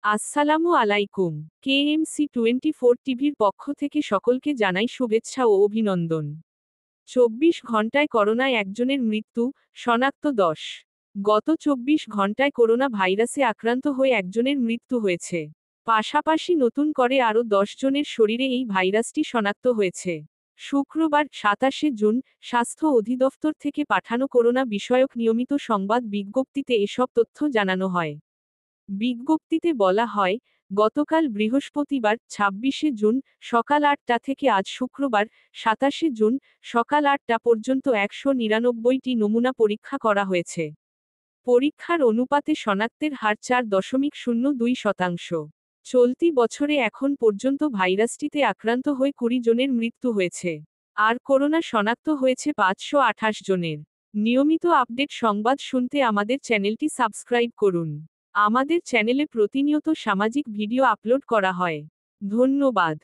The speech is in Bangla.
আসসালামু আলাইকুম। KMC 24 টিভির পক্ষ থেকে সকলকে জানাই শুভেচ্ছা ও অভিনন্দন। 24 ঘন্টায় করোনায় একজনের মৃত্যু, শনাক্ত 10। গত 24 ঘন্টায় করোনা ভাইরাসে আক্রান্ত হয়ে একজনের মৃত্যু হয়েছে। পাশাপাশি নতুন করে আরও 10 জনের শরীরে এই ভাইরাসটি শনাক্ত হয়েছে। শুক্রবার 27 জুন স্বাস্থ্য অধিদপ্তর থেকে পাঠানো করোনা বিষয়ক নিয়মিত সংবাদ বিজ্ঞপ্তিতে এসব তথ্য জানানো হয়। বিজ্ঞপ্তিতে বলা হয়, গতকাল বৃহস্পতিবার 26 জুন সকাল 8টা থেকে আজ শুক্রবার 27 জুন সকাল 8টা পর্যন্ত 199টি নমুনা পরীক্ষা করা হয়েছে। পরীক্ষার অনুপাতে শনাক্তের হার 4.02%। চলতি বছরে এখন পর্যন্ত ভাইরাসটিতে আক্রান্ত হয়ে 20 জনের মৃত্যু হয়েছে। আর করোনা শনাক্ত হয়েছে 528 জনের। নিয়মিত আপডেট সংবাদ শুনতে আমাদের চ্যানেলটি সাবস্ক্রাইব করুন। আমাদের চ্যানেলে প্রতিনিয়ত সামাজিক ভিডিও আপলোড করা হয়। ধন্যবাদ।